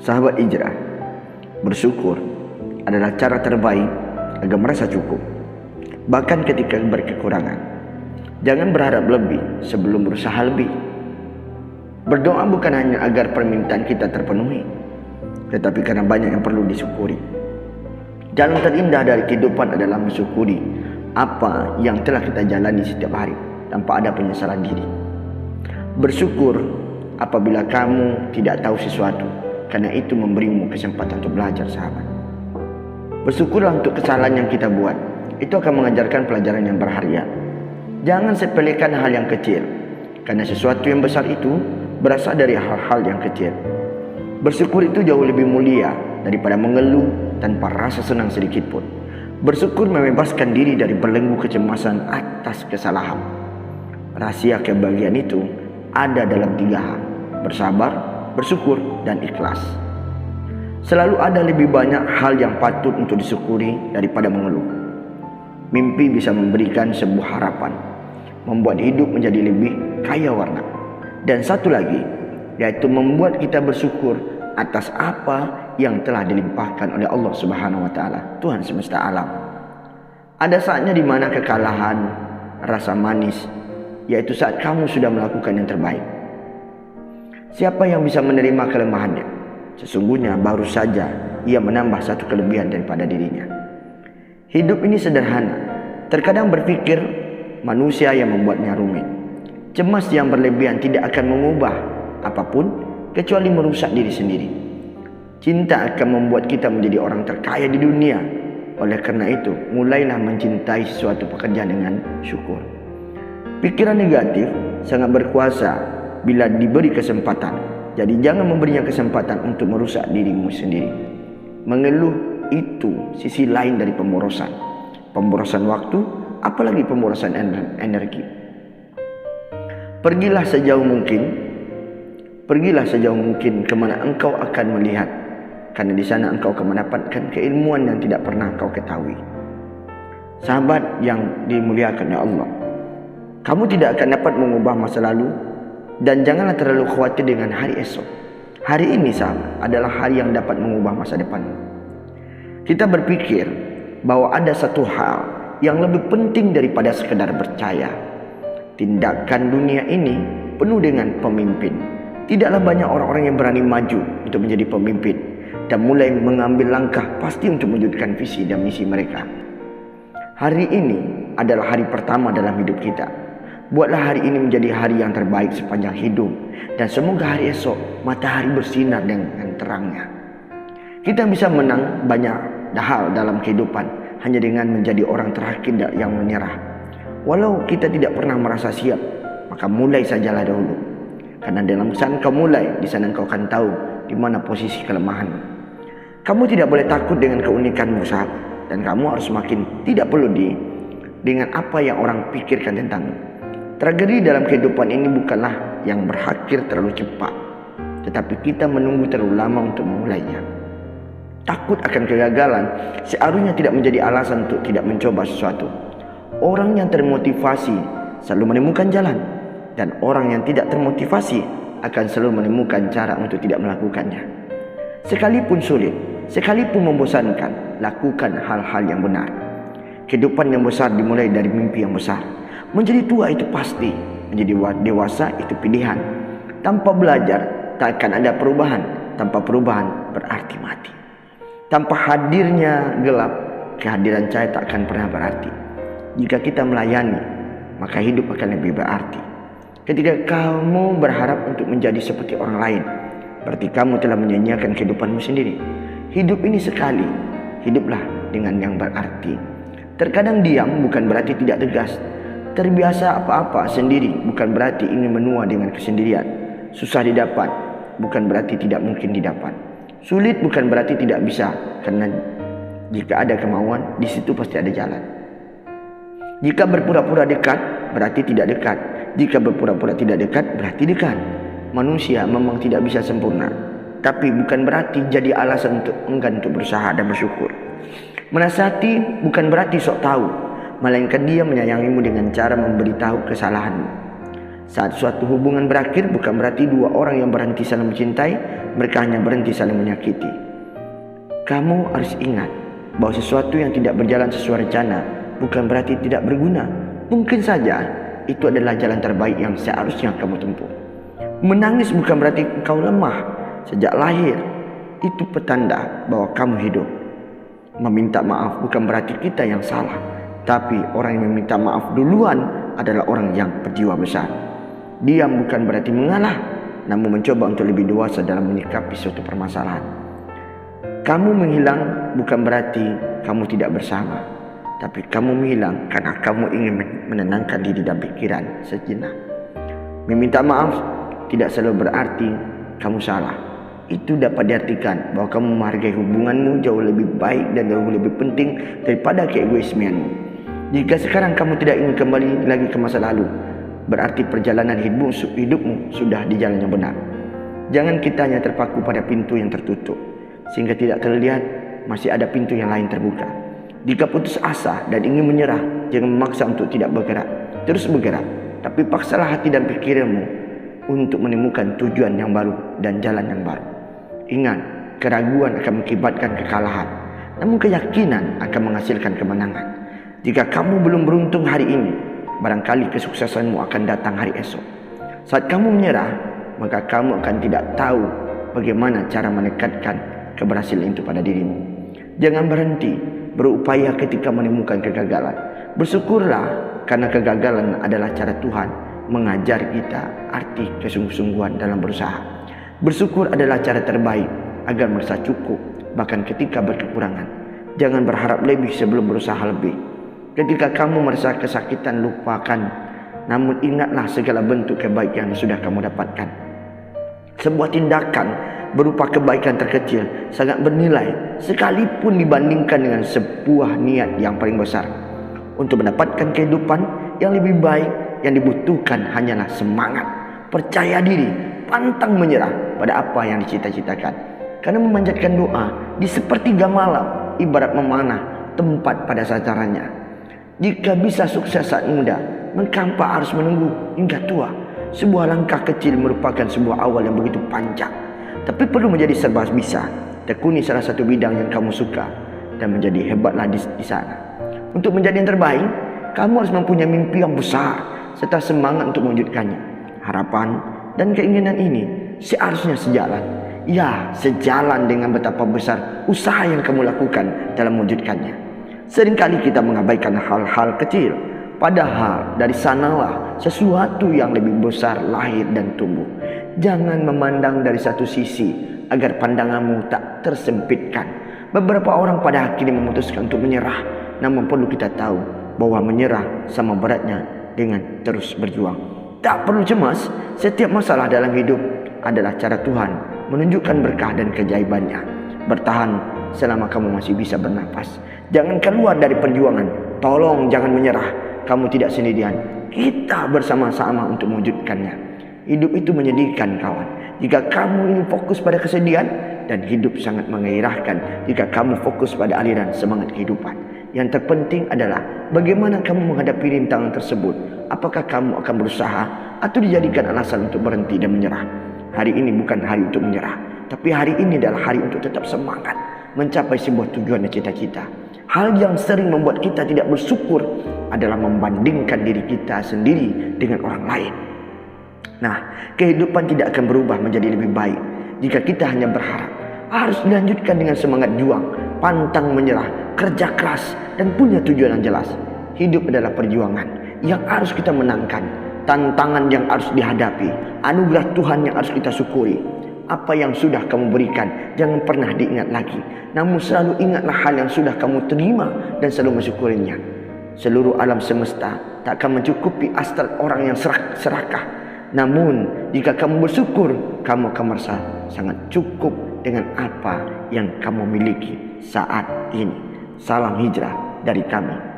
Sahabat hijrah, bersyukur adalah cara terbaik agar merasa cukup, bahkan ketika berkekurangan. Jangan berharap lebih sebelum berusaha lebih. Berdoa bukan hanya agar permintaan kita terpenuhi, tetapi karena banyak yang perlu disyukuri. Jalan terindah dari kehidupan adalah mensyukuri apa yang telah kita jalani setiap hari tanpa ada penyesalan diri. Bersyukur apabila kamu tidak tahu sesuatu, karena itu memberimu kesempatan untuk belajar, sahabat. Bersyukurlah untuk kesalahan yang kita buat. Itu akan mengajarkan pelajaran yang berharga. Jangan sepelekan hal yang kecil, karena sesuatu yang besar itu berasal dari hal-hal yang kecil. Bersyukur itu jauh lebih mulia daripada mengeluh tanpa rasa senang sedikit pun. Bersyukur membebaskan diri dari belenggu kecemasan atas kesalahan. Rahasia kebahagiaan itu ada dalam 3 hal: bersabar, bersyukur, dan ikhlas. Selalu ada lebih banyak hal yang patut untuk disyukuri daripada mengeluh. Mimpi bisa memberikan sebuah harapan, membuat hidup menjadi lebih kaya warna. Dan satu lagi, yaitu membuat kita bersyukur atas apa yang telah dilimpahkan oleh Allah Subhanahu wa taala, Tuhan semesta alam. Ada saatnya di mana kekalahan rasa manis, yaitu saat kamu sudah melakukan yang terbaik. Siapa yang bisa menerima kelemahannya? Sesungguhnya baru saja ia menambah satu kelebihan daripada dirinya. Hidup ini sederhana. Terkadang berpikir manusia yang membuatnya rumit. Cemas yang berlebihan tidak akan mengubah apapun kecuali merusak diri sendiri. Cinta akan membuat kita menjadi orang terkaya di dunia. Oleh karena itu, mulailah mencintai sesuatu pekerjaan dengan syukur. Pikiran negatif sangat berkuasa bila diberi kesempatan. Jadi jangan memberinya kesempatan untuk merusak dirimu sendiri. Mengeluh itu sisi lain dari pemborosan. Pemborosan waktu, apalagi pemborosan energi. Pergilah sejauh mungkin kemana engkau akan melihat, karena di sana engkau akan mendapatkan keilmuan yang tidak pernah engkau ketahui. Sahabat yang dimuliakan oleh Allah, kamu tidak akan dapat mengubah masa lalu, dan janganlah terlalu khawatir dengan hari esok. Hari ini, sahabat, adalah hari yang dapat mengubah masa depanmu. Kita berpikir bahwa ada satu hal yang lebih penting daripada sekedar percaya. Tindakan dunia ini penuh dengan pemimpin. Tidaklah banyak orang-orang yang berani maju untuk menjadi pemimpin dan mulai mengambil langkah pasti untuk mewujudkan visi dan misi mereka. Hari ini adalah hari pertama dalam hidup kita. Buatlah hari ini menjadi hari yang terbaik sepanjang hidup, dan semoga hari esok matahari bersinar dengan terangnya. Kita bisa menang banyak hal dalam kehidupan hanya dengan menjadi orang terakhir yang menyerah. Walau kita tidak pernah merasa siap, maka mulai sajalah dahulu. Karena dalam saat kau mulai, di sana kau akan tahu di mana posisi kelemahanmu. Kamu tidak boleh takut dengan keunikanmu, sahabat, dan kamu harus semakin tidak perlu dengan apa yang orang pikirkan tentangmu. Tragedi dalam kehidupan ini bukanlah yang berakhir terlalu cepat, tetapi kita menunggu terlalu lama untuk memulainya. Takut akan kegagalan seharusnya tidak menjadi alasan untuk tidak mencoba sesuatu. Orang yang termotivasi selalu menemukan jalan, dan orang yang tidak termotivasi akan selalu menemukan cara untuk tidak melakukannya. Sekalipun sulit, sekalipun membosankan, lakukan hal-hal yang benar. Kehidupan yang besar dimulai dari mimpi yang besar. Menjadi tua itu pasti, menjadi dewasa itu pilihan. Tanpa belajar tak akan ada perubahan. Tanpa perubahan berarti mati. Tanpa hadirnya gelap, kehadiran cahaya tak akan pernah berarti. Jika kita melayani, maka hidup akan lebih berarti. Ketika kamu berharap untuk menjadi seperti orang lain, berarti kamu telah menyanyiakan kehidupanmu sendiri. Hidup ini sekali, hiduplah dengan yang berarti. Terkadang diam bukan berarti tidak tegas. Terbiasa apa-apa sendiri bukan berarti ingin menua dengan kesendirian. Susah didapat bukan berarti tidak mungkin didapat. Sulit bukan berarti tidak bisa, karena jika ada kemauan, di situ pasti ada jalan. Jika berpura-pura dekat, berarti tidak dekat. Jika berpura-pura tidak dekat, berarti dekat. Manusia memang tidak bisa sempurna, tapi bukan berarti jadi alasan untuk enggan untuk berusaha dan bersyukur. Menasihati bukan berarti sok tahu, melainkan dia menyayangimu dengan cara memberitahu kesalahanmu. Saat suatu hubungan berakhir bukan berarti dua orang yang berhenti saling mencintai, mereka hanya berhenti saling menyakiti. Kamu harus ingat bahwa sesuatu yang tidak berjalan sesuai rencana bukan berarti tidak berguna. Mungkin saja itu adalah jalan terbaik yang seharusnya kamu tempuh. Menangis bukan berarti kau lemah. Sejak lahir, itu petanda bahwa kamu hidup. Meminta maaf bukan berarti kita yang salah, tapi orang yang meminta maaf duluan adalah orang yang berjiwa besar. Diam bukan berarti mengalah, namun mencoba untuk lebih dewasa dalam menyikapi suatu permasalahan. Kamu menghilang bukan berarti kamu tidak bersama, tapi kamu menghilang karena kamu ingin menenangkan diri dan pikiran sejenak. Meminta maaf tidak selalu berarti kamu salah. Itu dapat diartikan bahwa kamu menghargai hubunganmu jauh lebih baik dan jauh lebih penting daripada keegoismeanmu. Jika sekarang kamu tidak ingin kembali lagi ke masa lalu, berarti perjalanan hidupmu sudah di jalan yang benar. Jangan kita hanya terpaku pada pintu yang tertutup sehingga tidak terlihat masih ada pintu yang lain terbuka. Jika putus asa dan ingin menyerah, jangan memaksa untuk tidak bergerak. Terus bergerak, tapi paksalah hati dan pikiranmu untuk menemukan tujuan yang baru dan jalan yang baru. Ingat, keraguan akan mengakibatkan kekalahan, namun keyakinan akan menghasilkan kemenangan. Jika kamu belum beruntung hari ini, barangkali kesuksesanmu akan datang hari esok. Saat kamu menyerah, maka kamu akan tidak tahu bagaimana cara menekatkan keberhasilan itu pada dirimu. Jangan berhenti berupaya ketika menemukan kegagalan. Bersyukurlah karena kegagalan adalah cara Tuhan mengajar kita arti kesungguh-sungguhan dalam berusaha. Bersyukur adalah cara terbaik agar merasa cukup bahkan ketika berkekurangan. Jangan berharap lebih sebelum berusaha lebih. Ketika kamu merasa kesakitan, lupakan, namun ingatlah segala bentuk kebaikan yang sudah kamu dapatkan. Sebuah tindakan berupa kebaikan terkecil sangat bernilai sekalipun dibandingkan dengan sebuah niat yang paling besar. Untuk mendapatkan kehidupan yang lebih baik, yang dibutuhkan hanyalah semangat, percaya diri, pantang menyerah pada apa yang dicita-citakan. Karena memanjatkan doa di sepertiga malam ibarat memanah tempat pada sasarannya. Jika bisa sukses saat muda, mengapa harus menunggu hingga tua? Sebuah langkah kecil merupakan sebuah awal yang begitu panjang, tapi perlu menjadi serba bisa. Tekuni salah satu bidang yang kamu suka dan menjadi hebatlah di sana. Untuk menjadi yang terbaik, kamu harus mempunyai mimpi yang besar serta semangat untuk mewujudkannya. Harapan dan keinginan ini seharusnya sejalan. Ya, sejalan dengan betapa besar usaha yang kamu lakukan dalam mewujudkannya. Seringkali kita mengabaikan hal-hal kecil, padahal dari sanalah sesuatu yang lebih besar lahir dan tumbuh. Jangan memandang dari satu sisi agar pandanganmu tak tersempitkan. Beberapa orang pada akhirnya memutuskan untuk menyerah, namun perlu kita tahu bahwa menyerah sama beratnya dengan terus berjuang. Tak perlu cemas, setiap masalah dalam hidup adalah cara Tuhan menunjukkan berkah dan keajaibannya. Bertahan selama kamu masih bisa bernapas. Jangan keluar dari perjuangan. Tolong jangan menyerah. Kamu tidak sendirian. Kita bersama-sama untuk mewujudkannya. Hidup itu menyedihkan, kawan. Jika kamu ingin fokus pada kesedihan, dan hidup sangat menggairahkan jika kamu fokus pada aliran semangat kehidupan. Yang terpenting adalah bagaimana kamu menghadapi rintangan tersebut. Apakah kamu akan berusaha atau dijadikan alasan untuk berhenti dan menyerah? Hari ini bukan hari untuk menyerah, tapi hari ini adalah hari untuk tetap semangat mencapai sebuah tujuan dan cita-cita. Hal yang sering membuat kita tidak bersyukur adalah membandingkan diri kita sendiri dengan orang lain. Nah, kehidupan tidak akan berubah menjadi lebih baik jika kita hanya berharap. Harus dilanjutkan dengan semangat juang, pantang menyerah, kerja keras, dan punya tujuan yang jelas. Hidup adalah perjuangan yang harus kita menangkan, tantangan yang harus dihadapi, anugerah Tuhan yang harus kita syukuri. Apa yang sudah kamu berikan jangan pernah diingat lagi, namun selalu ingatlah hal yang sudah kamu terima dan selalu mensyukurinya. Seluruh alam semesta tak akan mencukupi asal orang yang serakah. Namun jika kamu bersyukur, kamu akan merasa sangat cukup dengan apa yang kamu miliki saat ini. Salam hijrah dari kami.